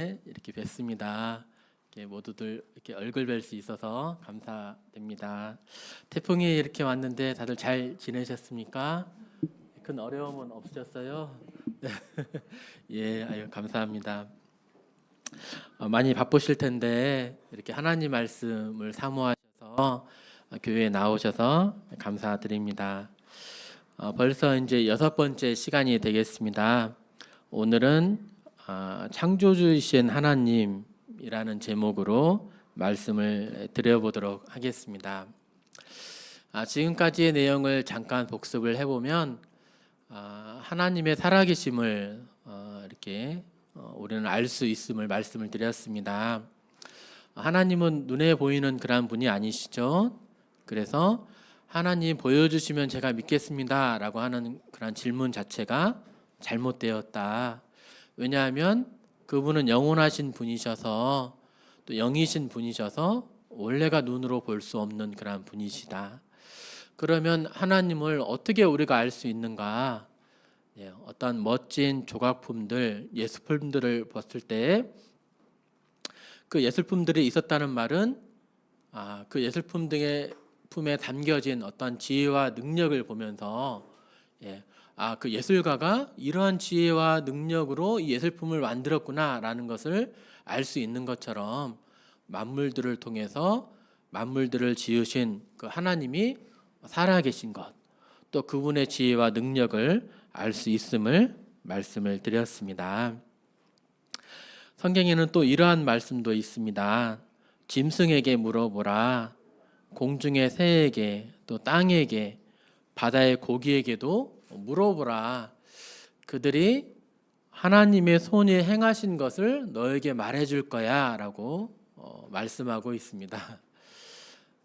이렇게 뵙습니다. 이렇게 모두들 이렇게 얼굴 뵐 수 있어서 감사됩니다. 태풍이 이렇게 왔는데 다들 잘 지내셨습니까? 큰 어려움은 없으셨어요? 네. 예, 아유 감사합니다. 많이 바쁘실 텐데 이렇게 하나님 말씀을 사모하셔서 교회에 나오셔서 감사드립니다. 벌써 이제 6번째 시간이 되겠습니다. 오늘은 창조주이신 하나님이라는 제목으로 말씀을 드려보도록 하겠습니다. 지금까지의 내용을 잠깐 복습을 해보면 하나님의 살아계심을 이렇게 우리는 알 수 있음을 말씀을 드렸습니다. 하나님은 눈에 보이는 그런 분이 아니시죠. 그래서 하나님 보여주시면 제가 믿겠습니다 라고 하는 그런 질문 자체가 잘못되었다. 왜냐하면 그분은 영원하신 분이셔서 또 영이신 분이셔서 원래가 눈으로 볼 수 없는 그런 분이시다. 그러면 하나님을 어떻게 우리가 알 수 있는가? 어떤 멋진 조각품들, 예술품들을 봤을 때 그 예술품들이 있었다는 말은 그 예술품 등의 품에 담겨진 어떤 지혜와 능력을 보면서 그 예술가가 이러한 지혜와 능력으로 이 예술품을 만들었구나라는 것을 알 수 있는 것처럼 만물들을 통해서 만물들을 지으신 그 하나님이 살아계신 것, 또 그분의 지혜와 능력을 알 수 있음을 말씀을 드렸습니다. 성경에는 또 이러한 말씀도 있습니다. 짐승에게 물어보라. 공중의 새에게 또 땅에게 바다의 고기에게도 물어보라. 그들이 하나님의 손이 행하신 것을 너에게 말해줄 거야 라고 말씀하고 있습니다.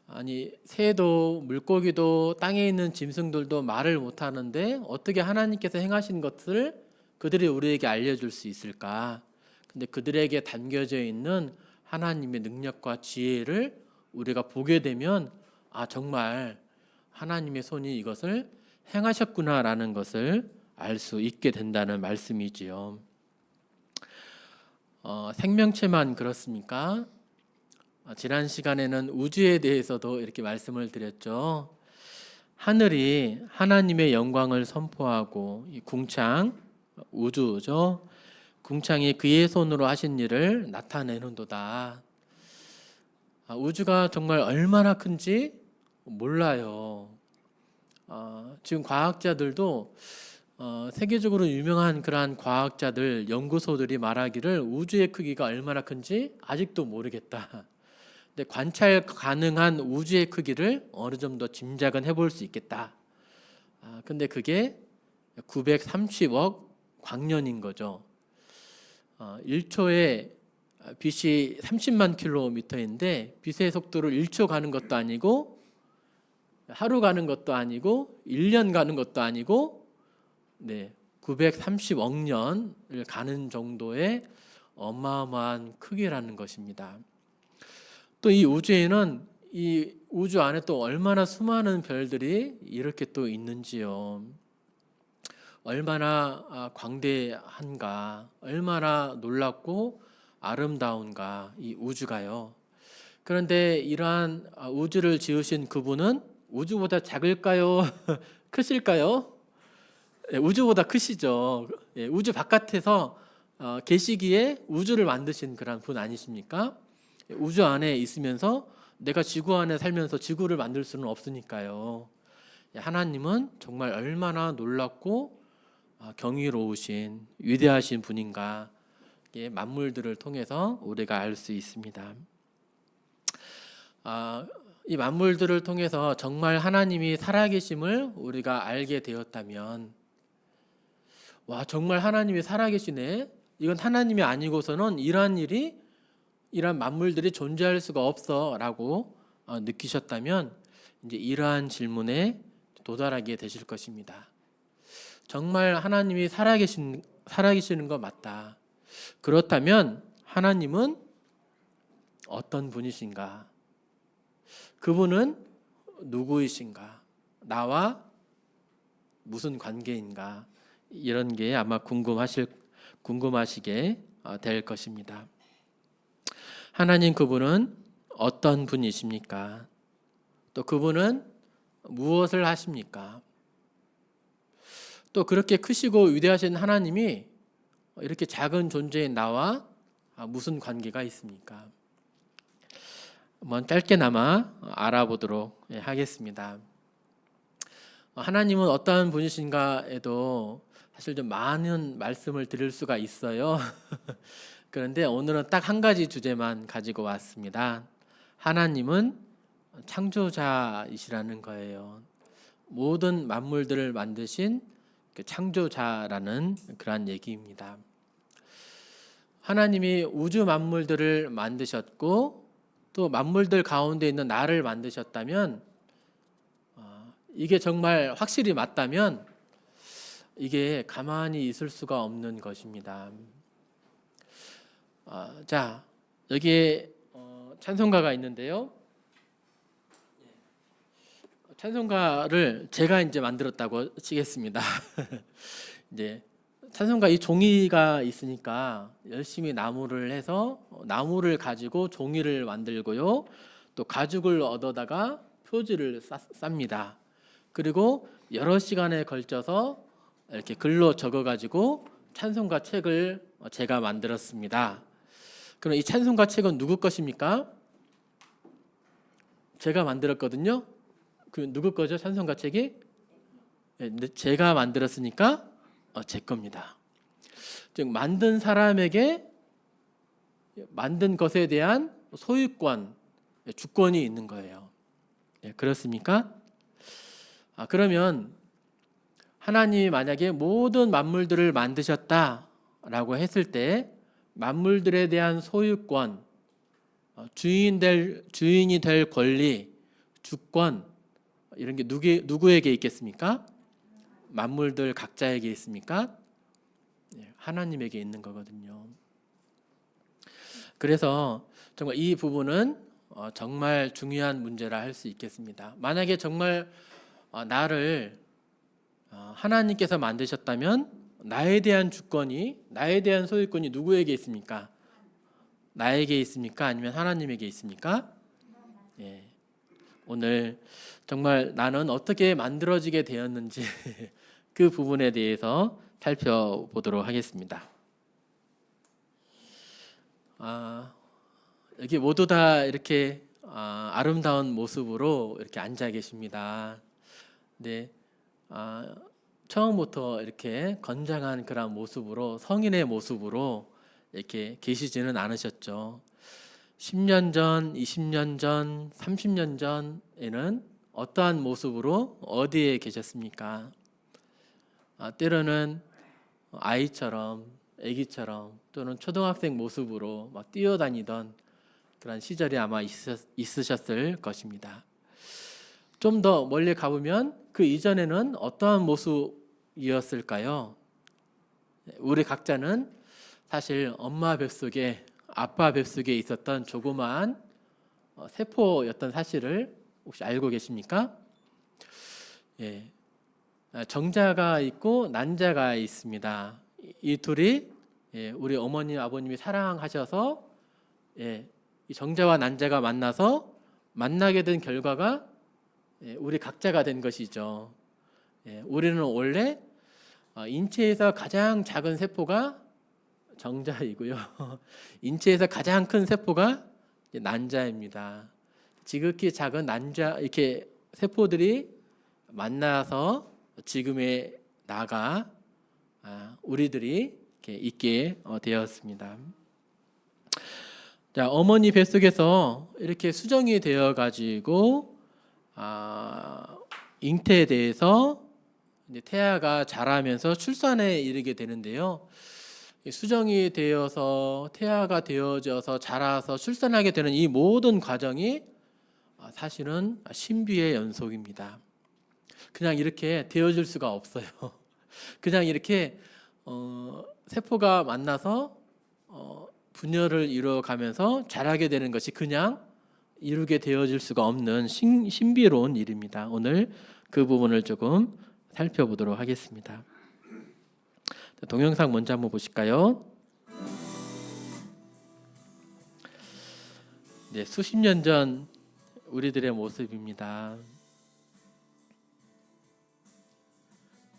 아니 새도 물고기도 땅에 있는 짐승들도 말을 못하는데 어떻게 하나님께서 행하신 것을 그들이 우리에게 알려줄 수 있을까? 근데 그들에게 담겨져 있는 하나님의 능력과 지혜를 우리가 보게 되면 정말 하나님의 손이 이것을 행하셨구나라는 것을 알 수 있게 된다는 말씀이지요. 생명체만 그렇습니까? 지난 시간에는 우주에 대해서도 이렇게 말씀을 드렸죠. 하늘이 하나님의 영광을 선포하고 이 궁창, 우주죠. 궁창이 그의 손으로 하신 일을 나타내는도다. 우주가 정말 얼마나 큰지 몰라요. 지금 과학자들도 세계적으로 유명한 그러한 과학자들, 연구소들이 말하기를 우주의 크기가 얼마나 큰지 아직도 모르겠다. 근데 관찰 가능한 우주의 크기를 어느 정도 짐작은 해볼 수 있겠다. 근데 그게 930억 광년인 거죠. 1초에 빛이 30만 킬로미터인데 빛의 속도를 1초 가는 것도 아니고 하루 가는 것도 아니고 1년 가는 것도 아니고 930억 년을 가는 정도의 어마어마한 크기라는 것입니다. 또 이 우주에는 이 우주 안에 또 얼마나 수많은 별들이 이렇게 또 있는지요. 얼마나 광대한가, 얼마나 놀랍고 아름다운가 이 우주가요. 그런데 이러한 우주를 지으신 그분은 우주보다 작을까요? 크실까요? 우주보다 크시죠. 우주 바깥에서 계시기에 우주를 만드신 그런 분 아니십니까? 우주 안에 있으면서 내가 지구 안에 살면서 지구를 만들 수는 없으니까요. 하나님은 정말 얼마나 놀랍고 경이로우신 위대하신 분인가 만물들을 통해서 우리가 알 수 있습니다. 이 만물들을 통해서 정말 하나님이 살아계심을 우리가 알게 되었다면 정말 하나님이 살아계시네. 이건 하나님이 아니고서는 이러한 만물들이 존재할 수가 없어 라고 느끼셨다면 이제 이러한 질문에 도달하게 되실 것입니다. 정말 하나님이 살아계시는 거 맞다. 그렇다면 하나님은 어떤 분이신가? 그분은 누구이신가? 나와 무슨 관계인가? 이런 게 아마 궁금하시게 될 것입니다. 하나님 그분은 어떤 분이십니까? 또 그분은 무엇을 하십니까? 또 그렇게 크시고 위대하신 하나님이 이렇게 작은 존재인 나와 무슨 관계가 있습니까? 한번 짧게나마 알아보도록 하겠습니다. 하나님은 어떠한 분이신가에도 사실 좀 많은 말씀을 드릴 수가 있어요. 그런데 오늘은 딱 한 가지 주제만 가지고 왔습니다. 하나님은 창조자이시라는 거예요. 모든 만물들을 만드신 그 창조자라는 그러한 얘기입니다. 하나님이 우주 만물들을 만드셨고 또 만물들 가운데 있는 나를 만드셨다면 이게 정말 확실히 맞다면 이게 가만히 있을 수가 없는 것입니다. 자, 여기에 찬송가가 있는데요. 찬송가를 제가 이제 만들었다고 치겠습니다. 이제 찬송가 이 종이가 있으니까 열심히 나무를 해서 나무를 가지고 종이를 만들고요. 또 가죽을 얻어다가 표지를 쌉니다. 그리고 여러 시간에 걸쳐서 이렇게 글로 적어가지고 찬송가 책을 제가 만들었습니다. 그럼 이 찬송가 책은 누구 것입니까? 제가 만들었거든요. 그 누구 거죠? 찬송가 책이? 제가 만들었으니까 제 겁니다. 즉 만든 사람에게 만든 것에 대한 소유권, 주권이 있는 거예요. 그렇습니까? 그러면 하나님이 만약에 모든 만물들을 만드셨다라고 했을 때 만물들에 대한 소유권, 주인이 될 권리, 주권 이런 게 누구에게 있겠습니까? 만물들 각자에게 있습니까? 하나님에게 있는 거거든요. 그래서 정말 이 부분은 정말 중요한 문제라 할 수 있겠습니다. 만약에 정말 나를 하나님께서 만드셨다면 나에 대한 주권이, 나에 대한 소유권이 누구에게 있습니까? 나에게 있습니까? 아니면 하나님에게 있습니까? 오늘 정말 나는 어떻게 만들어지게 되었는지 그 부분에 대해서 살펴보도록 하겠습니다. 여기 모두 다 이렇게 아름다운 모습으로 이렇게 앉아 계십니다. 네, 처음부터 이렇게 건장한 그런 모습으로 성인의 모습으로 이렇게 계시지는 않으셨죠. 10년 전, 20년 전, 30년 전에는 어떠한 모습으로 어디에 계셨습니까? 때로는 아이처럼, 아기처럼 또는 초등학생 모습으로 막 뛰어다니던 그런 시절이 아마 있으셨을 것입니다. 좀 더 멀리 가보면 그 이전에는 어떠한 모습이었을까요? 우리 각자는 사실 엄마 뱃속에, 아빠 뱃속에 있었던 조그마한 세포였던 사실을 혹시 알고 계십니까? 정자가 있고 난자가 있습니다. 이 둘이 우리 어머니 아버님이 사랑하셔서 이 정자와 난자가 만나서 만나게 된 결과가 우리 각자가 된 것이죠. 우리는 원래 인체에서 가장 작은 세포가 정자이고요. 인체에서 가장 큰 세포가 난자입니다. 지극히 작은 난자 이렇게 세포들이 만나서 지금의 나가 우리들이 이렇게 있게 되었습니다. 자, 어머니 뱃속에서 이렇게 수정이 되어 가지고 잉태돼서 이제 태아가 자라면서 출산에 이르게 되는데요. 수정이 되어서 태아가 되어져서 자라서 출산하게 되는 이 모든 과정이 사실은 신비의 연속입니다. 그냥 이렇게 되어질 수가 없어요. 그냥 이렇게 세포가 만나서 분열을 이루어가면서 자라게 되는 것이 그냥 이루게 되어질 수가 없는 신비로운 일입니다. 오늘 그 부분을 조금 살펴보도록 하겠습니다. 동영상 먼저 한번 보실까요? 네, 수십 년 전 우리들의 모습입니다.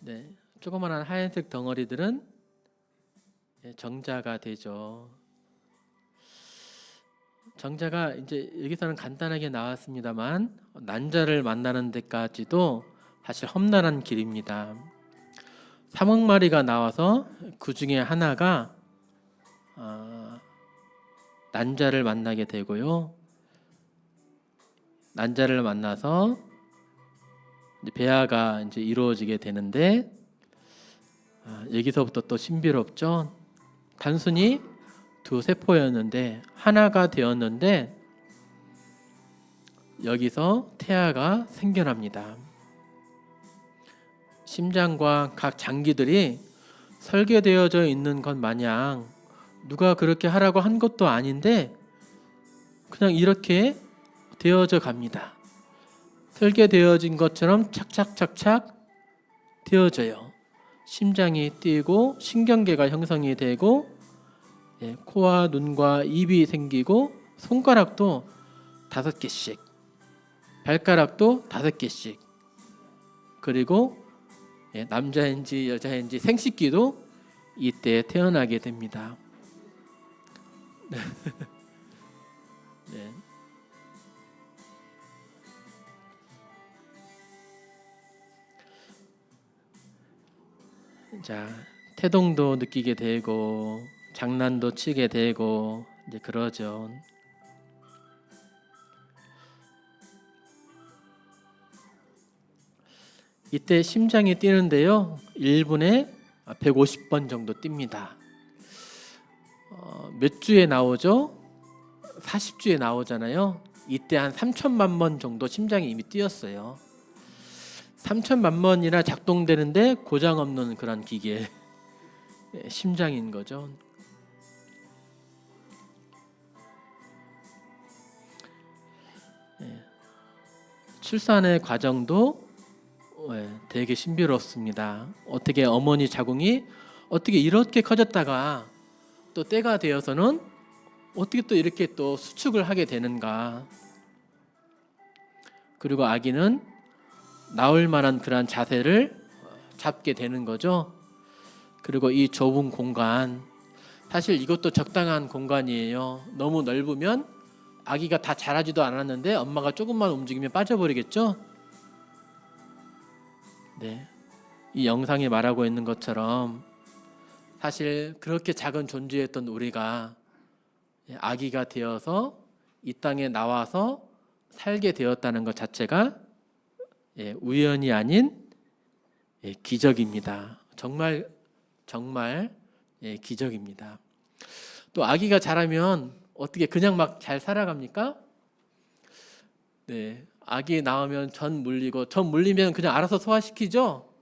네, 조그마한 하얀색 덩어리들은 정자가 되죠. 정자가 이제 여기서는 간단하게 나왔습니다만 난자를 만나는 데까지도 사실 험난한 길입니다. 3억 마리가 나와서 그 중에 하나가 난자를 만나게 되고요. 난자를 만나서 이제 배아가 이제 이루어지게 되는데 여기서부터 또 신비롭죠. 단순히 두 세포였는데 하나가 되었는데 여기서 태아가 생겨납니다. 심장과 각 장기들이 설계되어져 있는 것 마냥 누가 그렇게 하라고 한 것도 아닌데 그냥 이렇게 되어져 갑니다. 설계되어진 것처럼 착착착착 되어져요. 심장이 뛰고 신경계가 형성이 되고 코와 눈과 입이 생기고 손가락도 5개씩, 발가락도 5개씩, 그리고 남자인지 여자인지 생식기도 이때 태어나게 됩니다. 네. 자, 태동도 느끼게 되고 장난도 치게 되고 이제 그러죠. 이때 심장이 뛰는데요. 1분에 150번 정도 뜁니다. 몇 주에 나오죠? 40주에 나오잖아요. 이때 한 3천만 번 정도 심장이 이미 뛰었어요. 3천만 번이나 작동되는데 고장 없는 그런 기계 심장인 거죠. 출산의 과정도 되게 신비롭습니다. 어떻게 어머니 자궁이 어떻게 이렇게 커졌다가 또 때가 되어서는 어떻게 또 이렇게 또 수축을 하게 되는가. 그리고 아기는 나올 만한 그런 자세를 잡게 되는 거죠. 그리고 이 좁은 공간, 사실 이것도 적당한 공간이에요. 너무 넓으면 아기가 다 자라지도 않았는데 엄마가 조금만 움직이면 빠져버리겠죠. 네, 이 영상이 말하고 있는 것처럼 사실 그렇게 작은 존재였던 우리가 아기가 되어서 이 땅에 나와서 살게 되었다는 것 자체가 우연이 아닌 기적입니다. 정말 기적입니다. 또 아기가 자라면 어떻게 그냥 막 잘 살아갑니까? 네, 아기 나오면 전 물리면 그냥 알아서 소화시키죠.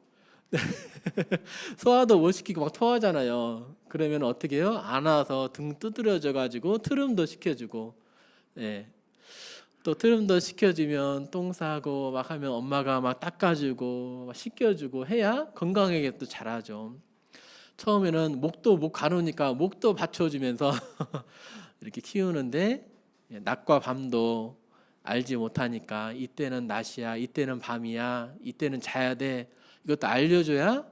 소화도 못 시키고 막 토하잖아요. 그러면 어떻게 해요? 안아서 등 두드려져 가지고 트름도 시켜주고, 또 트름도 시켜주면 똥 싸고 막 하면 엄마가 막 닦아주고 막 씻겨주고 해야 건강하게 또 자라죠. 처음에는 목 가누니까 목도 받쳐주면서 이렇게 키우는데 낮과 밤도 알지 못하니까 이때는 낮이야, 이때는 밤이야, 이때는 자야 돼. 이것도 알려줘야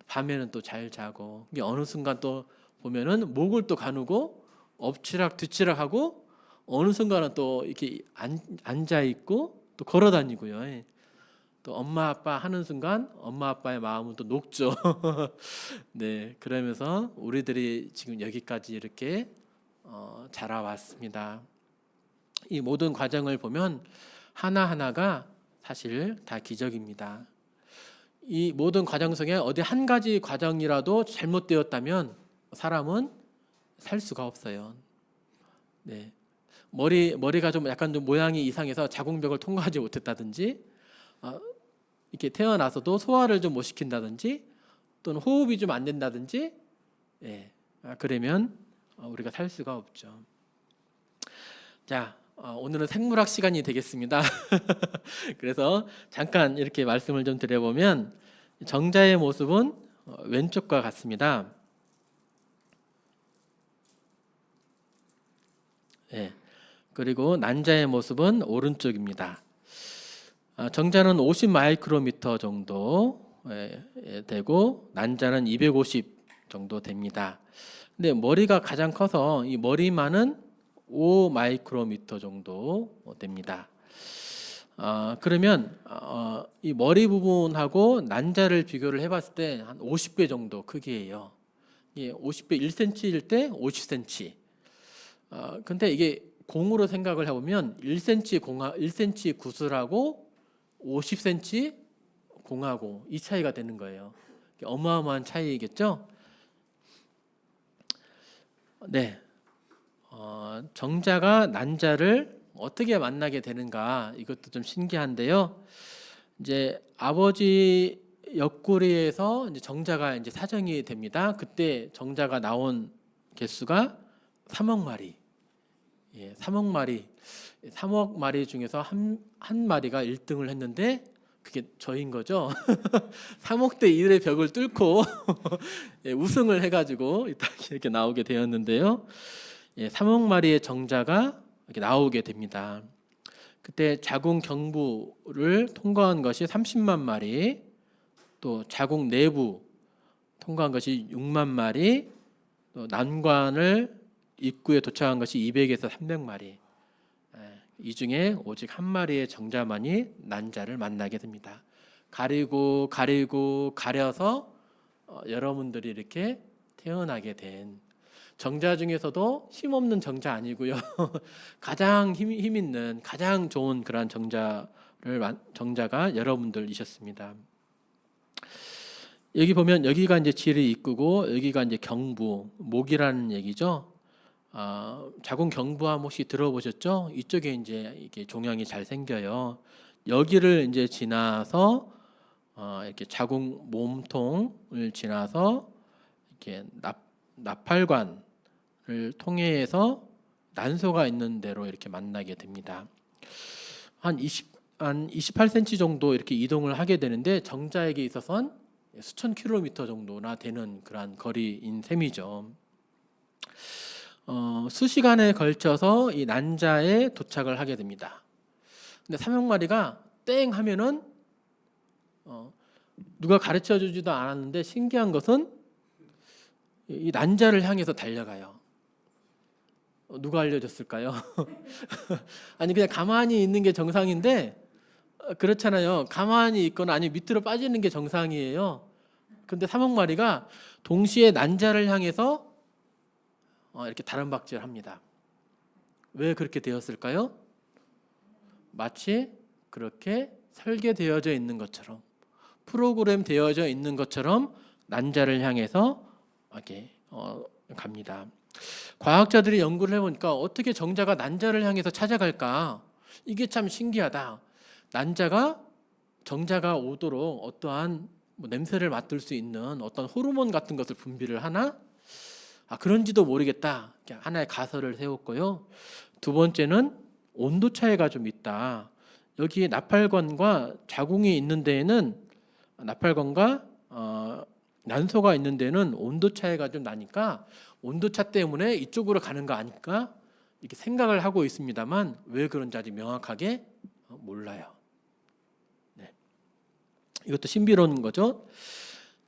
밤에는 또 잘 자고. 이게 어느 순간 또 보면은 목을 또 가누고 엎치락 뒤치락 하고 어느 순간은 또 이렇게 앉아 있고 또 걸어 다니고요. 또 엄마 아빠 하는 순간 엄마 아빠의 마음은 또 녹죠. 네, 그러면서 우리들이 지금 여기까지 이렇게 자라왔습니다. 이 모든 과정을 보면 하나하나가 사실 다 기적입니다. 이 모든 과정 속에 어디 한 가지 과정이라도 잘못되었다면 사람은 살 수가 없어요. 네, 머리가 좀 약간 좀 모양이 이상해서 자궁벽을 통과하지 못했다든지, 이렇게 태어나서도 소화를 좀 못 시킨다든지, 또는 호흡이 좀 안 된다든지, 그러면 우리가 살 수가 없죠. 자, 오늘은 생물학 시간이 되겠습니다. 그래서 잠깐 이렇게 말씀을 좀 드려보면 정자의 모습은 왼쪽과 같습니다. 그리고 난자의 모습은 오른쪽입니다. 정자는 50 마이크로미터 정도 되고 난자는 250 정도 됩니다. 근데 머리가 가장 커서 이 머리만은 5 마이크로미터 정도 됩니다. 그러면 이 머리 부분하고 난자를 비교를 해봤을 때 한 50배 정도 크기예요. 예, 50배 1cm일 때 50cm. 근데 이게 공으로 생각을 해보면 1cm 구슬하고 50cm 공하고 이 차이가 되는 거예요. 어마어마한 차이겠죠? 네. 정자가 난자를 어떻게 만나게 되는가 이것도 좀 신기한데요. 이제 아버지 옆구리에서 이제 정자가 이제 사정이 됩니다. 그때 정자가 나온 개수가 3억 마리. 예, 3억 마리. 3억 마리 중에서 한 마리가 1등을 했는데 그게 저인 거죠. 3억 대 1의 벽을 뚫고 예, 우승을 해가지고 이렇게 나오게 되었는데요. 예, 3억 마리의 정자가 이렇게 나오게 됩니다. 그때 자궁 경부를 통과한 것이 30만 마리, 또 자궁 내부 통과한 것이 6만 마리, 또 난관을 입구에 도착한 것이 200에서 300마리. 이 중에 오직 한 마리의 정자만이 난자를 만나게 됩니다. 가려서 여러분들이 이렇게 태어나게 된 정자 중에서도 힘없는 정자 아니고요. 가장 힘 있는 가장 좋은 그런 정자가 여러분들이셨습니다. 여기 보면 여기가 이제 질의 입구고 여기가 이제 경부 목이라는 얘기죠. 자궁 경부암 혹시 들어보셨죠? 이쪽에 이제 이게 종양이 잘 생겨요. 여기를 이제 지나서 이렇게 자궁 몸통을 지나서 이렇게 나팔관을 통해서 난소가 있는 데로 이렇게 만나게 됩니다. 한 28cm 정도 이렇게 이동을 하게 되는데 정자에게 있어서는 수천 킬로미터 정도나 되는 그런 거리인 셈이죠. 수시간에 걸쳐서 이 난자에 도착을 하게 됩니다. 근데 삼형마리가 땡 하면은 누가 가르쳐 주지도 않았는데 신기한 것은 이 난자를 향해서 달려가요. 누가 알려줬을까요? 아니 그냥 가만히 있는 게 정상인데 그렇잖아요. 가만히 있거나 아니 밑으로 빠지는 게 정상이에요. 근데 삼형마리가 동시에 난자를 향해서 이렇게 다른박질을 합니다. 왜 그렇게 되었을까요? 마치 그렇게 설계되어져 있는 것처럼 프로그램 되어져 있는 것처럼 난자를 향해서 이렇게 갑니다. 과학자들이 연구를 해보니까 어떻게 정자가 난자를 향해서 찾아갈까? 이게 참 신기하다. 정자가 오도록 어떠한 냄새를 맡을 수 있는 어떤 호르몬 같은 것을 분비를 하나? 그런지도 모르겠다. 하나의 가설을 세웠고요. 두 번째는 온도 차이가 좀 있다. 여기 나팔관과 자궁이 있는 데에는 나팔관과 난소가 있는 데는 온도 차이가 좀 나니까 온도차 때문에 이쪽으로 가는 거 아닐까? 이렇게 생각을 하고 있습니다만 왜 그런지 아직 명확하게 몰라요. 네. 이것도 신비로운 거죠.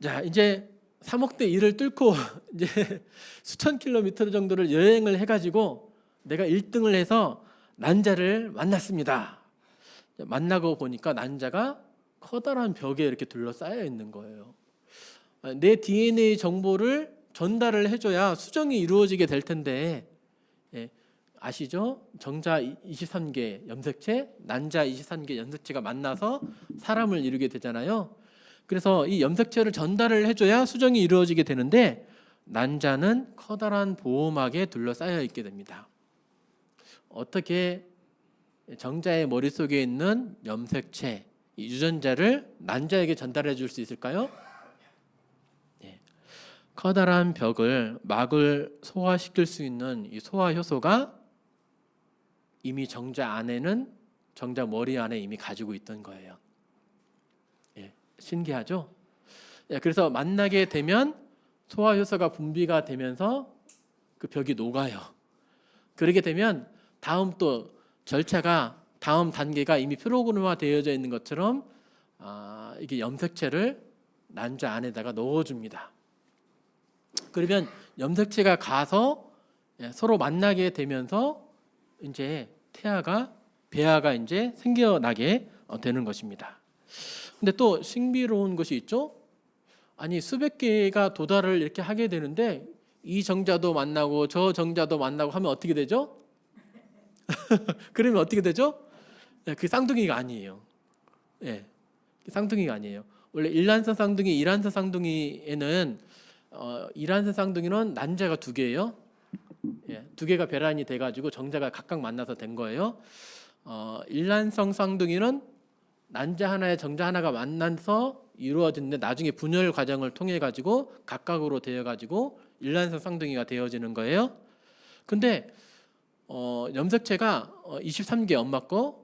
자, 이제 3억 대 1을 뚫고 이제 수천 킬로미터 정도를 여행을 해가지고 내가 1등을 해서 난자를 만났습니다. 만나고 보니까 난자가 커다란 벽에 이렇게 둘러싸여 있는 거예요. 내 DNA 정보를 전달을 해줘야 수정이 이루어지게 될 텐데 아시죠? 정자 23개 염색체, 난자 23개 염색체가 만나서 사람을 이루게 되잖아요. 그래서 이 염색체를 전달을 해줘야 수정이 이루어지게 되는데 난자는 커다란 보호막에 둘러싸여 있게 됩니다. 어떻게 정자의 머릿속에 있는 염색체, 이 유전자를 난자에게 전달해 줄 수 있을까요? 커다란 막을 소화시킬 수 있는 이 소화 효소가 이미 정자 머리 안에 이미 가지고 있던 거예요. 신기하죠? 그래서 만나게 되면 소화 효소가 분비가 되면서 그 벽이 녹아요. 그렇게 되면 다음 또 절차가 다음 단계가 이미 프로그램화 되어져 있는 것처럼 이게 염색체를 난자 안에다가 넣어줍니다. 그러면 염색체가 가서 서로 만나게 되면서 이제 배아가 이제 생겨나게 되는 것입니다. 근데 또 신비로운 것이 있죠. 아니 수백 개가 도달을 이렇게 하게 되는데 이 정자도 만나고 저 정자도 만나고 하면 어떻게 되죠? 그러면 어떻게 되죠? 그 쌍둥이가 아니에요. 예, 쌍둥이가 아니에요. 원래 일란성 쌍둥이, 이란성 쌍둥이에는 이란성 쌍둥이는 난자가 두 개예요. 예, 두 개가 배란이 돼가지고 정자가 각각 만나서 된 거예요. 일란성 쌍둥이는 난자 하나에 정자 하나가 만나서 이루어지는데 나중에 분열 과정을 통해 가지고 각각으로 되어 가지고 일란성 쌍둥이가 되어지는 거예요. 근데 염색체가 23개 엄마 거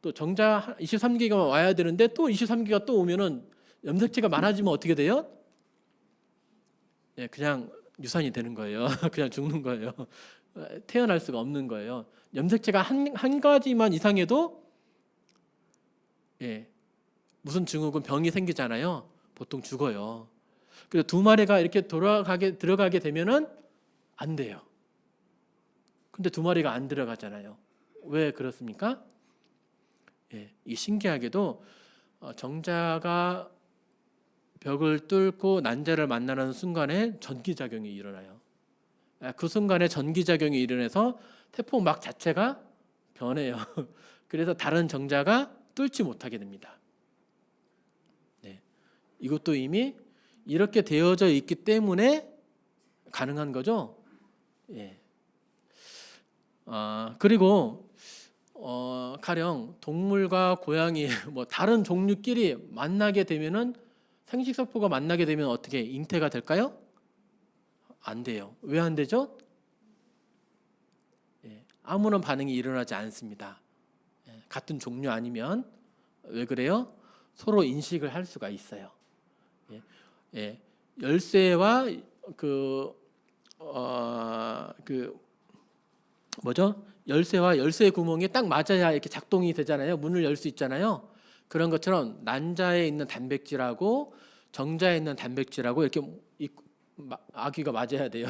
또 정자 23개가 와야 되는데 또 23개가 또 오면은 염색체가 많아지면 어떻게 돼요? 예, 그냥 유산이 되는 거예요. 그냥 죽는 거예요. 태어날 수가 없는 거예요. 염색체가 한 가지만 이상해도 예, 무슨 증후군 병이 생기잖아요. 보통 죽어요. 그래서 두 마리가 이렇게 들어가게 되면은 안 돼요. 근데 두 마리가 안 들어가잖아요. 왜 그렇습니까? 예, 이 신기하게도 정자가 벽을 뚫고 난자를 만나는 순간에 전기작용이 일어나요. 그 순간에 전기작용이 일어나서 태포막 자체가 변해요. 그래서 다른 정자가 뚫지 못하게 됩니다. 네, 이것도 이미 이렇게 되어져 있기 때문에 가능한 거죠. 예. 그리고 가령 동물과 고양이 뭐 다른 종류끼리 만나게 되면은 생식세포가 만나게 되면 어떻게 잉태가 될까요? 안 돼요. 왜 안 되죠? 예, 아무런 반응이 일어나지 않습니다. 예, 같은 종류 아니면 왜 그래요? 서로 인식을 할 수가 있어요. 예, 예, 열쇠와 뭐죠? 열쇠와 열쇠 구멍이 딱 맞아야 이렇게 작동이 되잖아요. 문을 열 수 있잖아요. 그런 것처럼 난자에 있는 단백질하고 정자에 있는 단백질하고 이렇게 아귀가 맞아야 돼요.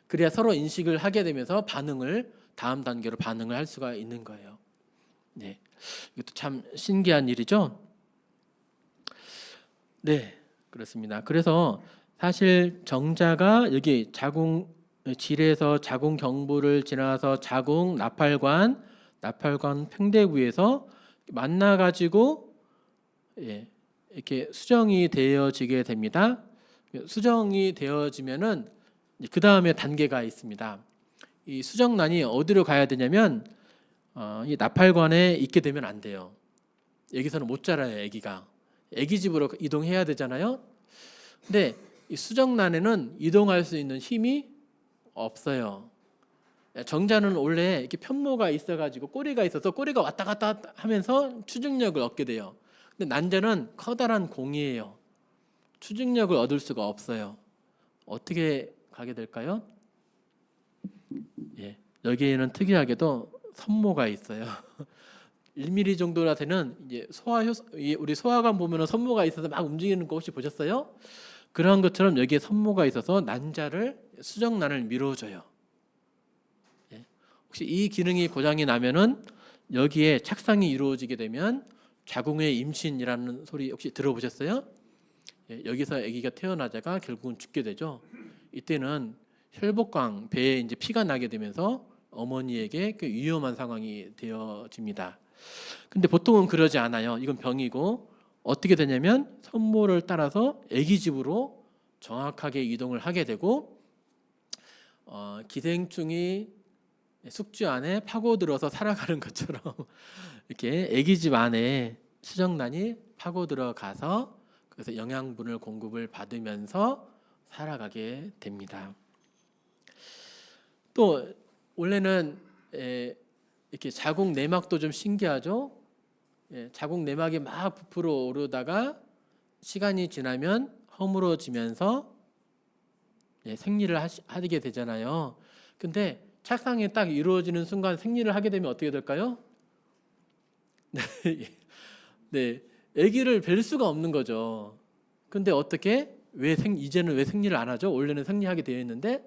그래야 서로 인식을 하게 되면서 다음 단계로 반응을 할 수가 있는 거예요. 네, 이것도 참 신기한 일이죠. 네, 그렇습니다. 그래서 사실 정자가 여기 질에서 자궁 경부를 지나서 자궁 나팔관 팽대구에서 만나 가지고 이렇게 수정이 되어지게 됩니다. 수정이 되어지면은 그 다음에 단계가 있습니다. 이 수정란이 어디로 가야 되냐면 이 나팔관에 있게 되면 안 돼요. 여기서는 못 자라요. 아기 집으로 이동해야 되잖아요. 근데 이 수정란에는 이동할 수 있는 힘이 없어요. 정자는 원래 이렇게 편모가 있어가지고 꼬리가 있어서 꼬리가 왔다 갔다 하면서 추진력을 얻게 돼요. 근데 난자는 커다란 공이에요. 추진력을 얻을 수가 없어요. 어떻게 가게 될까요? 예, 여기에는 특이하게도 선모가 있어요. 1mm 정도나 되는 이제 우리 소화관 보면은 선모가 있어서 막 움직이는 거 혹시 보셨어요? 그런 것처럼 여기에 선모가 있어서 수정란을 밀어줘요. 예. 혹시 이 기능이 고장이 나면은 여기에 착상이 이루어지게 되면 자궁의 임신이라는 소리 혹시 들어보셨어요? 예, 여기서 아기가 태어나다가 결국은 죽게 되죠. 이때는 혈복강 배에 이제 피가 나게 되면서 어머니에게 그 위험한 상황이 되어집니다. 근데 보통은 그러지 않아요. 이건 병이고 어떻게 되냐면 선모를 따라서 아기 집으로 정확하게 이동을 하게 되고 기생충이 숙주 안에 파고들어서 살아가는 것처럼 이렇게 아기 집 안에 수정란이 파고 들어가서 그래서 영양분을 공급을 받으면서 살아가게 됩니다. 또 원래는 이렇게 자궁 내막도 좀 신기하죠. 자궁 내막이 막 부풀어 오르다가 시간이 지나면 허물어지면서 생리를 하게 되잖아요. 근데 착상이 딱 이루어지는 순간 생리를 하게 되면 어떻게 될까요? 네, 아기를 뵐 수가 없는 거죠. 근데 어떻게 이제는 왜 생리를 안 하죠? 원래는 생리하게 되어 있는데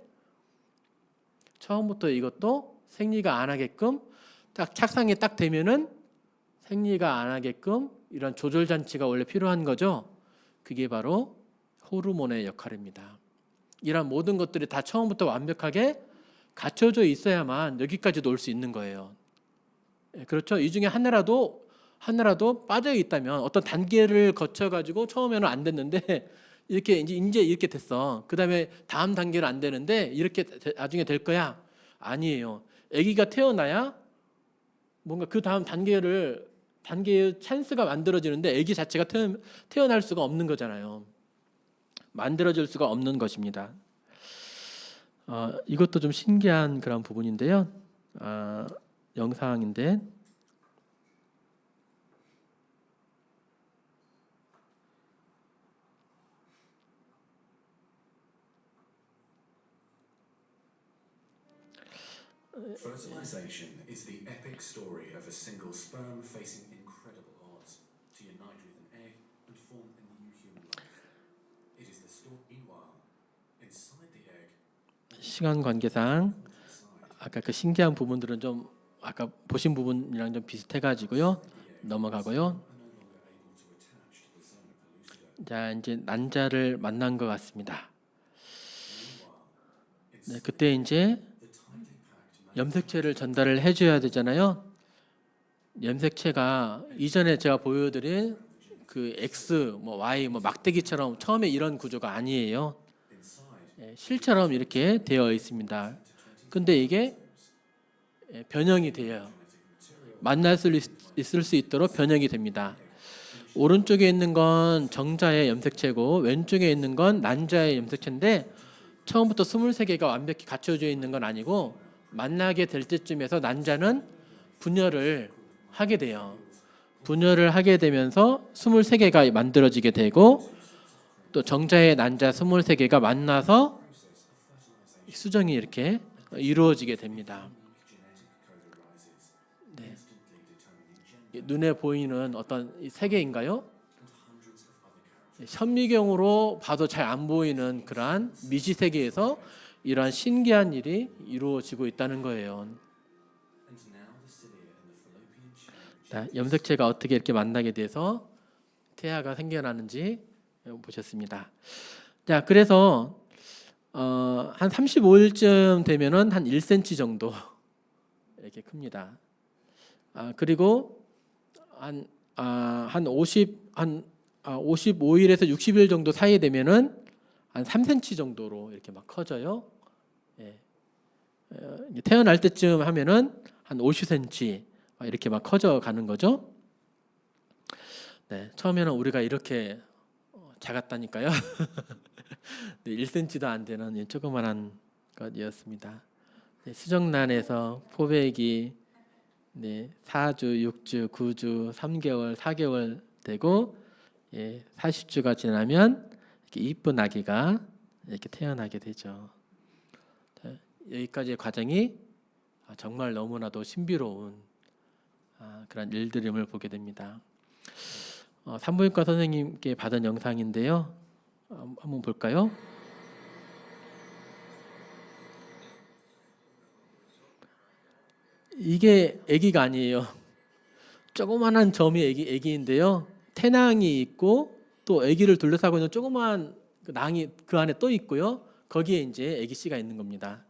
처음부터 이것도 생리가 안 하게끔 딱 착상이 딱 되면은 생리가 안 하게끔 이런 조절 장치가 원래 필요한 거죠. 그게 바로 호르몬의 역할입니다. 이런 모든 것들이 다 처음부터 완벽하게 갖춰져 있어야만 여기까지도 올 수 있는 거예요. 그렇죠? 이 중에 하나라도 빠져 있다면 어떤 단계를 거쳐 가지고 처음에는 안 됐는데 이렇게 이제 이렇게 됐어. 그다음에 다음 단계는 안 되는데 이렇게 나중에 될 거야. 아니에요. 아기가 태어나야 뭔가 그 다음 단계의 찬스가 만들어지는데 아기 자체가 태어날 수가 없는 거잖아요. 만들어질 수가 없는 것입니다. 이것도 좀 신기한 그런 부분인데요. 영상인데 Fertilization is the epic story of a single sperm facing incredible odds to unite with an egg and form a new human life. It is the story. Meanwhile, inside the egg, 시간 관계상 아까 그 신기한 부분들은 좀 아까 보신 부분이랑 좀 비슷해가지고요. 넘어가고요. 자, 이제 난자를 만난 것 같습니다. 네, 그때 이제 염색체를 전달을 해줘야 되잖아요. 염색체가 이전에 제가 보여드린 그 X, Y, 막대기처럼 처음에 이런 구조가 아니에요. 실처럼 이렇게 되어 있습니다. 근데 이게 변형이 돼요. 만날 수 있을 수 있도록 변형이 됩니다. 오른쪽에 있는 건 정자의 염색체고 왼쪽에 있는 건 난자의 염색체인데 처음부터 23개가 완벽히 갖춰져 있는 건 아니고 만나게 될 때쯤에서 난자는 분열을 하게 돼요. 분열을 하게 되면서 23개가 만들어지게 되고 또 정자의 난자 23개가 만나서 수정이 이렇게 이루어지게 됩니다. 네. 눈에 보이는 어떤 세계인가요? 현미경으로 봐도 잘 안 보이는 그러한 미지 세계에서 이러한 신기한 일이 이루어지고 있다는 거예요. 염색체가 어떻게 이렇게 만나게 돼서 태아가 생겨나는지 보셨습니다. 자, 그래서 한 35일쯤 되면은 한 1cm 정도 이렇게 큽니다. 그리고 한 55일에서 60일 정도 사이 되면은 한 3cm 정도로 이렇게 막 커져요. 예. 태어날 때쯤 하면은 한 50cm 이렇게 막 커져 가는 거죠. 네, 처음에는 우리가 이렇게 작았다니까요. 네, 1cm도 안 되는 조그만한 것이었습니다. 네, 수정란에서 포백이 4주, 6주, 9주, 3개월, 4개월 되고 40주가 지나면 이렇게 이쁜 아기가 이렇게 태어나게 되죠. 여기까지의 과정이 정말 너무나도 신비로운 그런 일들임을 보게 됩니다. 산부인과 선생님께 받은 영상인데요. 한번 볼까요? 이게 아기가 아니에요. 조그만한 점이 아기인데요. 태낭이 있고 또 아기를 둘러싸고 있는 조그만 그 낭이 그 안에 또 있고요. 거기에 이제 아기 씨가 있는 겁니다.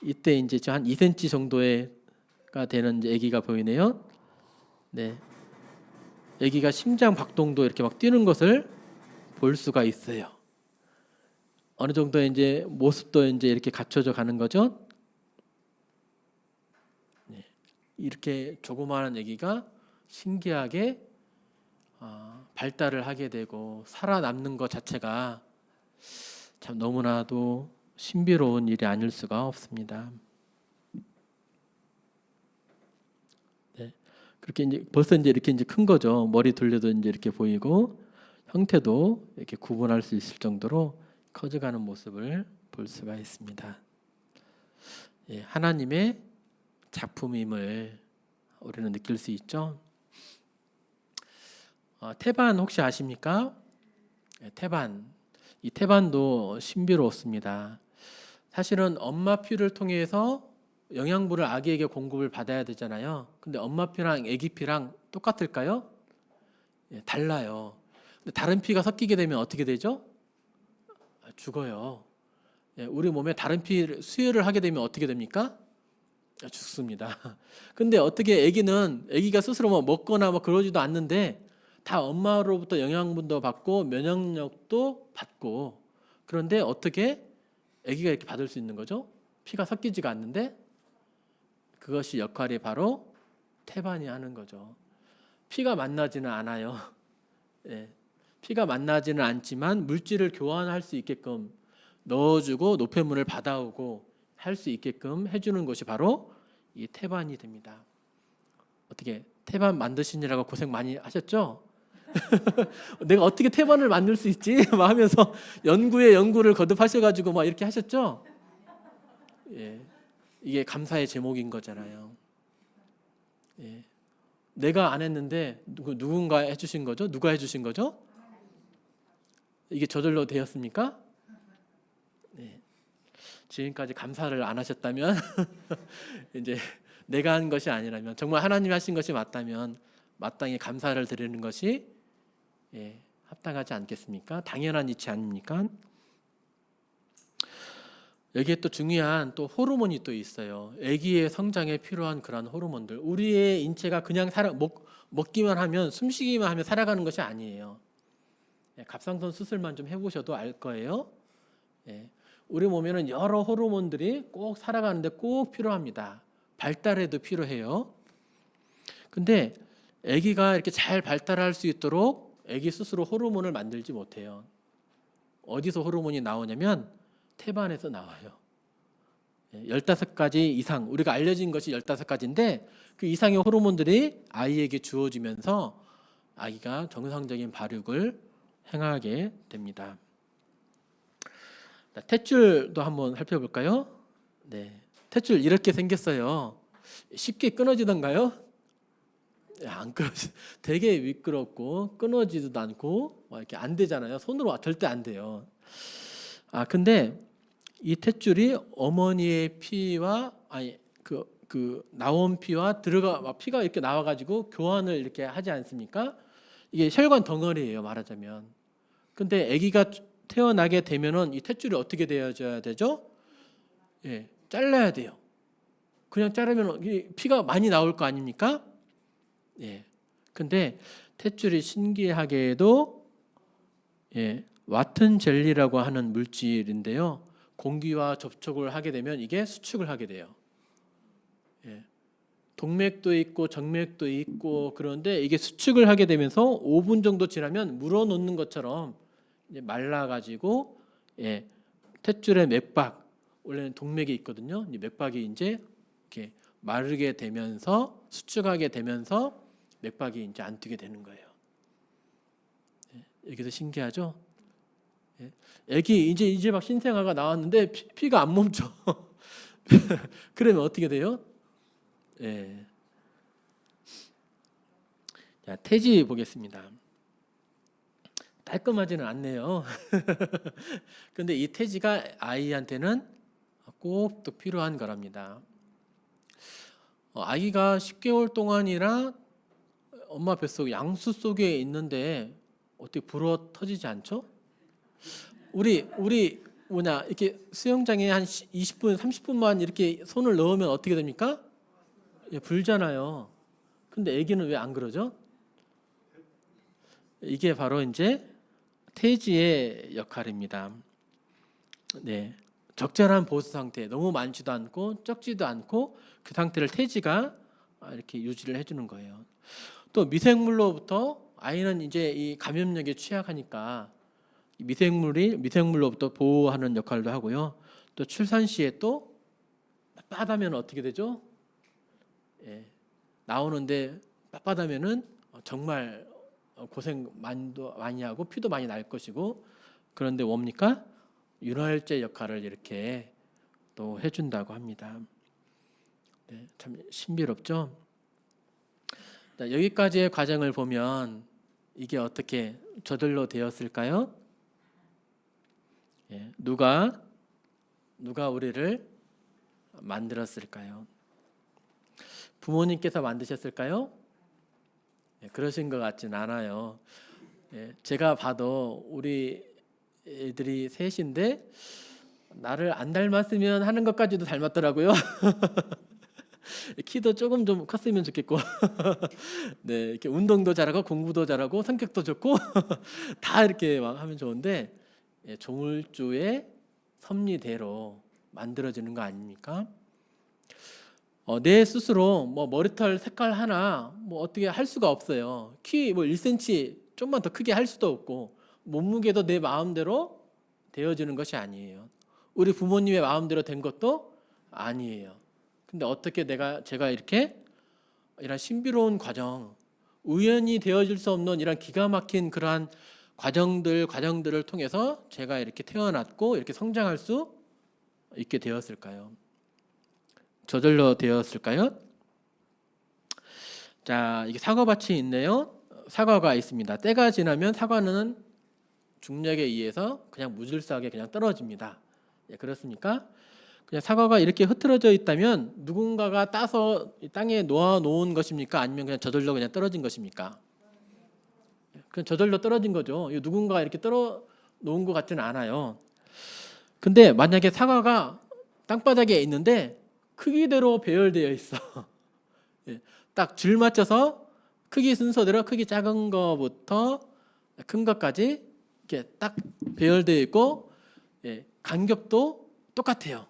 이때 이제 한 2cm 정도가 되는 이제 아기가 보이네요. 네, 아기가 심장 박동도 이렇게 막 뛰는 것을 볼 수가 있어요. 어느 정도 이제 모습도 이제 이렇게 갖춰져 가는 거죠. 네, 이렇게 조그마한 아기가 신기하게 발달을 하게 되고 살아남는 것 자체가 참 너무나도 신비로운 일이 아닐 수가 없습니다. 네, 그렇게 이제 벌써 이렇게 큰 거죠. 머리 둘레도 이제 이렇게 보이고 형태도 이렇게 구분할 수 있을 정도로 커져가는 모습을 볼 수가 있습니다. 하나님의 작품임을 우리는 느낄 수 있죠. 태반 혹시 아십니까? 태반. 이 태반도 신비로웠습니다. 사실은 엄마 피를 통해서 영양분을 아기에게 공급을 받아야 되잖아요. 근데 엄마 피랑 아기 피랑 똑같을까요? 달라요. 근데 다른 피가 섞이게 되면 어떻게 되죠? 죽어요. 우리 몸에 다른 피 수혈을 하게 되면 어떻게 됩니까? 죽습니다. 근데 어떻게 아기가 스스로 뭐 먹거나 뭐 그러지도 않는데 다 엄마로부터 영양분도 받고 면역력도 받고, 그런데 어떻게 아기가 이렇게 받을 수 있는 거죠? 피가 섞이지가 않는데, 그것이 역할이 바로 태반이 하는 거죠. 피가 만나지는 않아요. 피가 만나지는 않지만 물질을 교환할 수 있게끔 넣어주고 노폐물을 받아오고 할 수 있게끔 해주는 것이 바로 이 태반이 됩니다. 어떻게 태반 만드시느라고 고생 많이 하셨죠? 내가 어떻게 태반을 만들 수 있지? 막 하면서 연구를 거듭하셔가지고 막 이렇게 하셨죠? 이게 감사의 제목인 거잖아요. 내가 안 했는데 누군가 해주신 거죠? 누가 해주신 거죠? 이게 저절로 되었습니까? 지금까지 감사를 안 하셨다면 이제 내가 한 것이 아니라면, 정말 하나님이 하신 것이 맞다면 마땅히 감사를 드리는 것이 합당하지 않겠습니까? 당연한 이치 아닙니까? 여기에 또 중요한 또 호르몬이 또 있어요. 아기의 성장에 필요한 그런 호르몬들. 우리의 인체가 그냥 먹기만 하면, 숨쉬기만 하면 살아가는 것이 아니에요. 갑상선 수술만 좀 해보셔도 알 거예요. 우리 몸에는 여러 호르몬들이 꼭 살아가는데 꼭 필요합니다. 발달에도 필요해요. 근데 아기가 이렇게 잘 발달할 수 있도록 아기 스스로 호르몬을 만들지 못해요. 어디서 호르몬이 나오냐면 태반에서 나와요. 15가지 이상, 우리가 알려진 것이 15가지인데 그 이상의 호르몬들이 아이에게 주어지면서 아기가 정상적인 발육을 행하게 됩니다. 탯줄도 한번 살펴볼까요? 탯줄 이렇게 생겼어요. 쉽게 끊어지던가요? 안 끊어지. 되게 미끄럽고 끊어지지도 않고 이렇게 안 되잖아요. 손으로 절대 안 돼요. 근데 이 탯줄이 어머니의 피와 나온 피와 피가 이렇게 나와가지고 교환을 이렇게 하지 않습니까? 이게 혈관 덩어리예요, 말하자면. 근데 아기가 태어나게 되면은 이 탯줄이 어떻게 되어져야 되죠? 잘라야 돼요. 그냥 자르면 피가 많이 나올 거 아닙니까? 근데 탯줄이 신기하게도 와튼 젤리라고 하는 물질인데요. 공기와 접촉을 하게 되면 이게 수축을 하게 돼요. 동맥도 있고 정맥도 있고, 그런데 이게 수축을 하게 되면서 5분 정도 지나면 물어놓는 것처럼 이제 말라가지고 탯줄의 맥박, 원래는 동맥이 있거든요. 이 맥박이 이제 이렇게 마르게 되면서 수축하게 되면서 맥박이 이제 안 뛰게 되는 거예요. 여기서 신기하죠? 애기 이제 막 신생아가 나왔는데 피가 안 멈춰. 그러면 어떻게 돼요? 자, 태지 보겠습니다. 깔끔하지는 않네요. 근데 이 태지가 아이한테는 꼭 또 필요한 거랍니다. 아기가 10개월 동안이나 엄마 뱃속 양수 속에 있는데 어떻게 불어 터지지 않죠? 우리 이렇게 수영장에 한 20분, 30분만 이렇게 손을 넣으면 어떻게 됩니까? 불잖아요. 근데 아기는 왜 안 그러죠? 이게 바로 이제 태지의 역할입니다. 적절한 보수 상태, 너무 많지도 않고 적지도 않고 그 상태를 태지가 이렇게 유지를 해주는 거예요. 또 미생물로부터, 아이는 이제 이 감염력에 취약하니까 미생물로부터 보호하는 역할도 하고요. 또 출산 시에 또 빳빳하면 어떻게 되죠? 나오는데 빳빳하면은 정말 고생 많이 하고 피도 많이 날 것이고, 그런데 뭡니까? 윤활제 역할을 이렇게 또 해준다고 합니다. 네, 참 신비롭죠. 자, 여기까지의 과정을 보면 이게 어떻게 저절로 되었을까요? 예, 누가 우리를 만들었을까요? 부모님께서 만드셨을까요? 예, 그러신 것 같진 않아요. 예, 제가 봐도 우리 애들이 셋인데 나를 안 닮았으면 하는 것까지도 닮았더라고요. 키도 조금 좀 컸으면 좋겠고, 네, 이렇게 운동도 잘하고 공부도 잘하고 성격도 좋고 다 이렇게 막 하면 좋은데 예, 조물주의 섭리대로 만들어지는 거 아닙니까? 내 스스로 뭐 머리털 색깔 하나 뭐 어떻게 할 수가 없어요. 키 뭐 1cm 좀만 더 크게 할 수도 없고 몸무게도 내 마음대로 되어지는 것이 아니에요. 우리 부모님의 마음대로 된 것도 아니에요. 근데 어떻게 제가 이렇게 이런 신비로운 과정, 우연히 되어질 수 없는 이런 기가 막힌 그러한 과정들을 통해서 제가 이렇게 태어났고 이렇게 성장할 수 있게 되었을까요? 저절로 되었을까요? 자, 이게 사과밭이 있네요. 사과가 있습니다. 때가 지나면 사과는 중력에 의해서 그냥 무질서하게 그냥 떨어집니다. 예, 그렇습니까? 그냥 사과가 이렇게 흐트러져 있다면 누군가가 따서 이 땅에 놓아 놓은 것입니까? 아니면 그냥 저절로 그냥 떨어진 것입니까? 그냥 저절로 떨어진 거죠. 이거 누군가가 이렇게 떨어 놓은 것 같지는 않아요. 근데 만약에 사과가 땅바닥에 있는데 크기대로 배열되어 있어. 예, 딱 줄 맞춰서 크기 순서대로 크기 작은 거부터 큰 것까지 이렇게 딱 배열되어 있고 예, 간격도 똑같아요.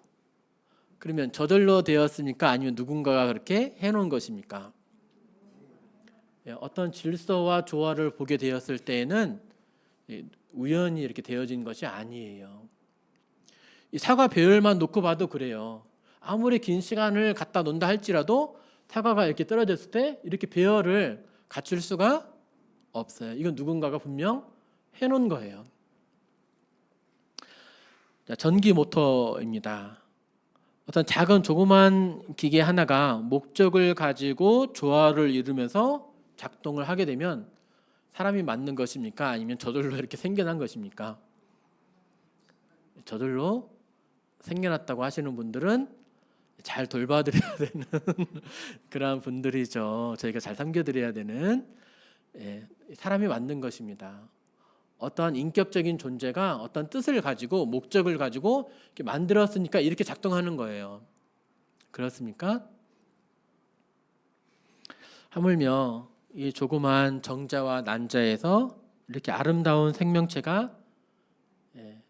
그러면 저절로 되었습니까? 아니면 누군가가 그렇게 해놓은 것입니까? 예, 어떤 질서와 조화를 보게 되었을 때에는 예, 우연히 이렇게 되어진 것이 아니에요. 이 사과 배열만 놓고 봐도 그래요. 아무리 긴 시간을 갖다 놓는다 할지라도 사과가 이렇게 떨어졌을 때 이렇게 배열을 갖출 수가 없어요. 이건 누군가가 분명 해놓은 거예요. 자, 전기 모터입니다. 어떤 작은 조그만 기계 하나가 목적을 가지고 조화를 이루면서 작동을 하게 되면 사람이 만든 것입니까? 아니면 저절로 이렇게 생겨난 것입니까? 저절로 생겨났다고 하시는 분들은 잘 돌봐드려야 되는 그런 분들이죠. 저희가 잘 섬겨드려야 되는 예, 사람이 만든 것입니다. 어떠한 인격적인 존재가 어떤 뜻을 가지고 목적을 가지고 이렇게 만들었으니까 이렇게 작동하는 거예요. 그렇습니까? 하물며 이 조그만 정자와 난자에서 이렇게 아름다운 생명체가 예,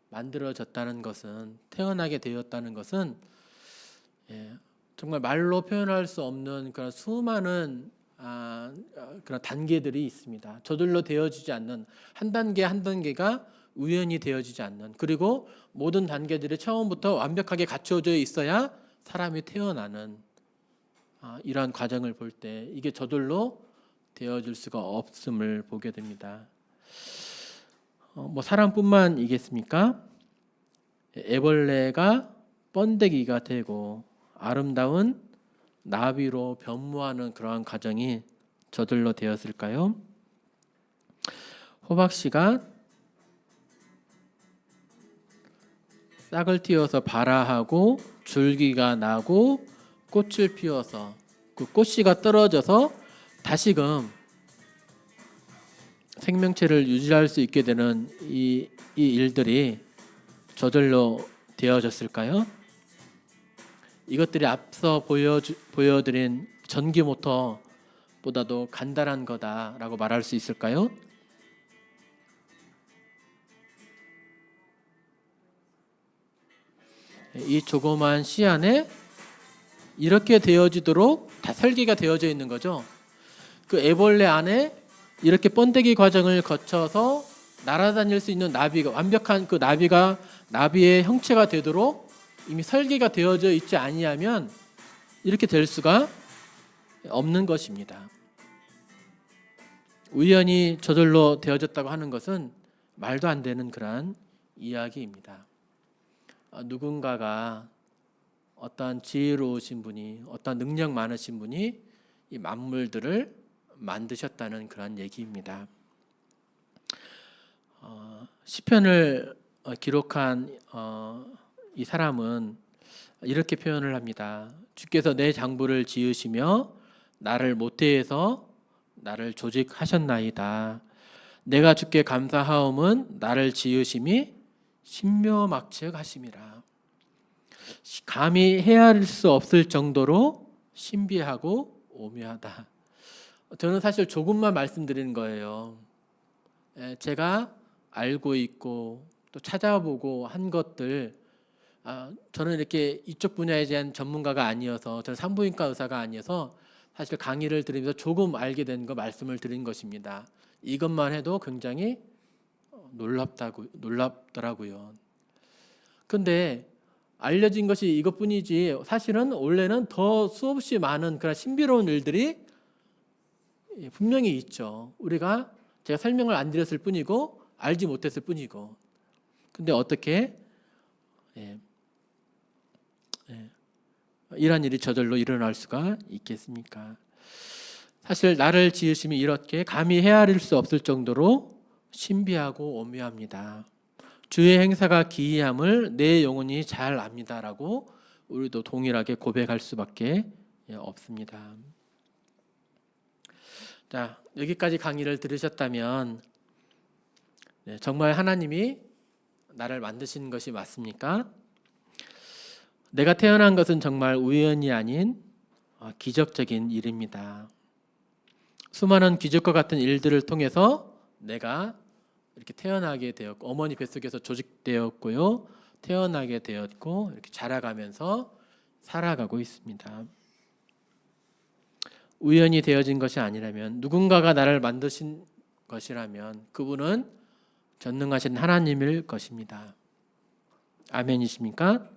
만들어졌다는 것은 태어나게 되었다는 것은 예, 정말 말로 표현할 수 없는 그런 수많은 그런 단계들이 있습니다. 저절로 되어지지 않는 한 단계 한 단계가 우연히 되어지지 않는 그리고 모든 단계들이 처음부터 완벽하게 갖춰져 있어야 사람이 태어나는 이러한 과정을 볼 때 이게 저절로 되어질 수가 없음을 보게 됩니다. 뭐 사람뿐만이겠습니까? 애벌레가 번데기가 되고 아름다운 나비로 변모하는 그러한 과정이 저절로 되었을까요? 호박씨가 싹을 틔워서 발아하고 줄기가 나고 꽃을 피워서 그 꽃씨가 떨어져서 다시금 생명체를 유지할 수 있게 되는 이 일들이 저절로 되어졌을까요? 이것들이 앞서 보여드린 전기 모터보다도 간단한 거다라고 말할 수 있을까요? 이 조그만 씨 안에 이렇게 되어지도록 다 설계가 되어져 있는 거죠. 그 애벌레 안에 이렇게 번데기 과정을 거쳐서 날아다닐 수 있는 나비가 완벽한 그 나비의 형체가 되도록 이미 설계가 되어져 있지 아니하면 이렇게 될 수가 없는 것입니다. 우연히 저절로 되어졌다고 하는 것은 말도 안 되는 그러한 이야기입니다. 누군가가 어떠한 지혜로우신 분이, 어떠한 능력 많으신 분이 이 만물들을 만드셨다는 그런 얘기입니다. 시편을 기록한 이 사람은 이렇게 표현을 합니다. 주께서 내 장부를 지으시며 나를 모태에서 나를 조직하셨나이다. 내가 주께 감사하옴은 나를 지으심이 신묘막측하심이라. 감히 헤아릴 수 없을 정도로 신비하고 오묘하다. 저는 사실 조금만 말씀드리는 거예요. 제가 알고 있고 또 찾아보고 한 것들, 저는 이렇게 이쪽 분야에 대한 전문가가 아니어서, 저는 산부인과 의사가 아니어서 사실 강의를 들으면서 조금 알게 된 거 말씀을 드린 것입니다. 이것만 해도 굉장히 놀랍더라고요. 근데 알려진 것이 이것뿐이지 사실은 원래는 더 수없이 많은 그런 신비로운 일들이 분명히 있죠. 제가 설명을 안 드렸을 뿐이고 알지 못했을 뿐이고. 근데 어떻게 이런 일이 저절로 일어날 수가 있겠습니까? 사실 나를 지으심이 이렇게 감히 헤아릴 수 없을 정도로 신비하고 오묘합니다. 주의 행사가 기이함을 내 영혼이 잘 압니다라고 우리도 동일하게 고백할 수밖에 없습니다. 자, 여기까지 강의를 들으셨다면 정말 하나님이 나를 만드신 것이 맞습니까? 내가 태어난 것은 정말 우연이 아닌 기적적인 일입니다. 수많은 기적과 같은 일들을 통해서 내가 이렇게 태어나게 되었고, 어머니 뱃속에서 조직되었고요, 태어나게 되었고, 이렇게 자라가면서 살아가고 있습니다. 우연히 되어진 것이 아니라면, 누군가가 나를 만드신 것이라면 그분은 전능하신 하나님일 것입니다. 아멘이십니까?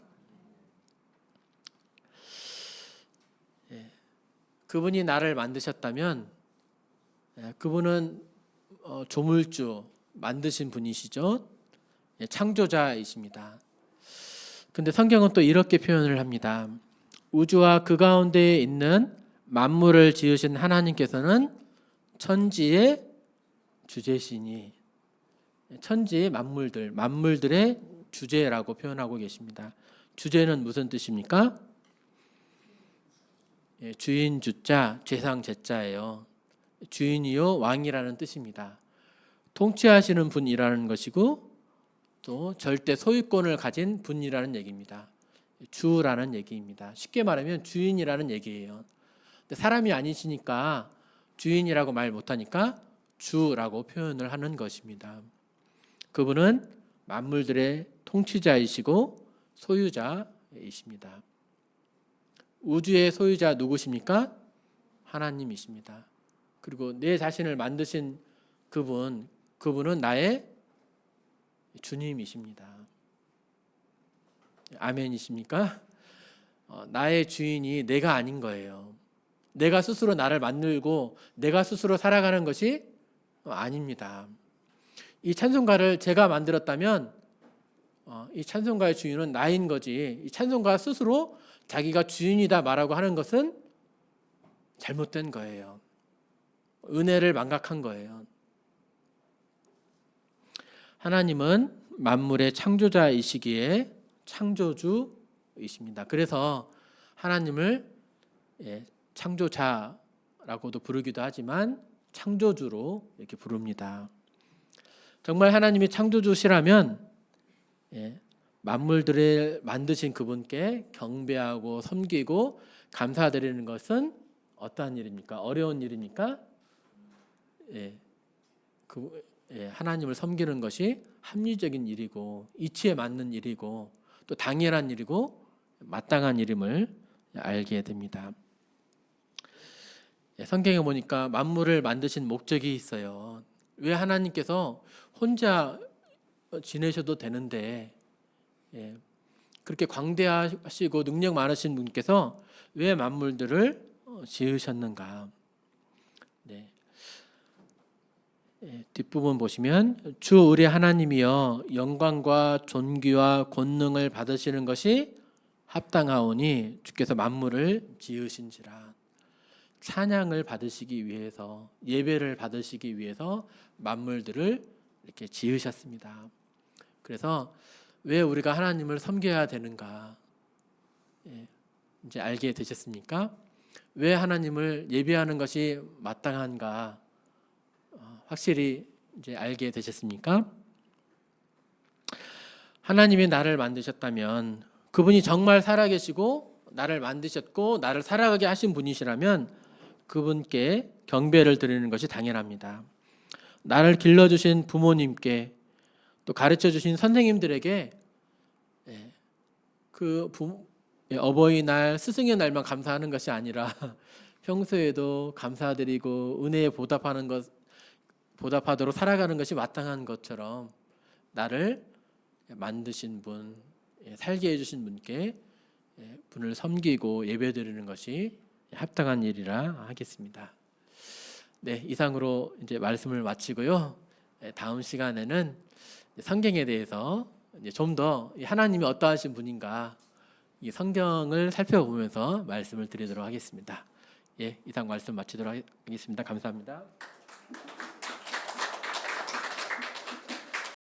그분이 나를 만드셨다면 그분은 조물주, 만드신 분이시죠. 창조자이십니다. 근데 성경은 또 이렇게 표현을 합니다. 우주와 그 가운데에 있는 만물을 지으신 하나님께서는 천지의 주제시니, 천지의 만물들의 주제라고 표현하고 계십니다. 주제는 무슨 뜻입니까? 주인 주자, 죄상 제자예요. 주인이요 왕이라는 뜻입니다. 통치하시는 분이라는 것이고 또 절대 소유권을 가진 분이라는 얘기입니다. 주라는 얘기입니다. 쉽게 말하면 주인이라는 얘기예요. 근데 사람이 아니시니까 주인이라고 말 못하니까 주라고 표현을 하는 것입니다. 그분은 만물들의 통치자이시고 소유자이십니다. 우주의 소유자 누구십니까? 하나님이십니다. 그리고 내 자신을 만드신 그분은 나의 주님이십니다. 아멘이십니까? 나의 주인이 내가 아닌 거예요. 내가 스스로 나를 만들고 내가 스스로 살아가는 것이 아닙니다. 이 찬송가를 제가 만들었다면 이 찬송가의 주인은 나인 거지, 이 찬송가 스스로 자기가 주인이다 말하고 하는 것은 잘못된 거예요. 은혜를 망각한 거예요. 하나님은 만물의 창조자이시기에 창조주이십니다. 그래서 하나님을 창조자라고도 부르기도 하지만 창조주로 이렇게 부릅니다. 정말 하나님이 창조주시라면 만물들을 만드신 그분께 경배하고 섬기고 감사드리는 것은 어떠한 일입니까? 어려운 일입니까? 하나님을 섬기는 것이 합리적인 일이고 이치에 맞는 일이고 또 당연한 일이고 마땅한 일임을 알게 됩니다. 성경에 보니까 만물을 만드신 목적이 있어요. 왜 하나님께서 혼자 지내셔도 되는데 그렇게 광대하시고 능력 많으신 분께서 왜 만물들을 지으셨는가? 뒷부분 보시면 주 우리 하나님이여 영광과 존귀와 권능을 받으시는 것이 합당하오니 주께서 만물을 지으신지라. 찬양을 받으시기 위해서, 예배를 받으시기 위해서 만물들을 이렇게 지으셨습니다. 그래서 왜 우리가 하나님을 섬겨야 되는가, 이제 알게 되셨습니까? 왜 하나님을 예배하는 것이 마땅한가, 확실히 이제 알게 되셨습니까? 하나님이 나를 만드셨다면, 그분이 정말 살아계시고 나를 만드셨고 나를 살아가게 하신 분이시라면 그분께 경배를 드리는 것이 당연합니다. 나를 길러주신 부모님께, 또 가르쳐주신 선생님들에게 어버이날, 스승의 날만 감사하는 것이 아니라 평소에도 감사드리고 은혜에 보답하도록 살아가는 것이 마땅한 것처럼 나를 만드신 분, 살게 해주신 분께 분을 섬기고 예배드리는 것이 합당한 일이라 하겠습니다. 네, 이상으로 이제 말씀을 마치고요. 다음 시간에는 성경에 대해서 좀 더 하나님이 어떠하신 분인가, 이 성경을 살펴보면서 말씀을 드리도록 하겠습니다. 예, 이상 말씀 마치도록 하겠습니다. 감사합니다.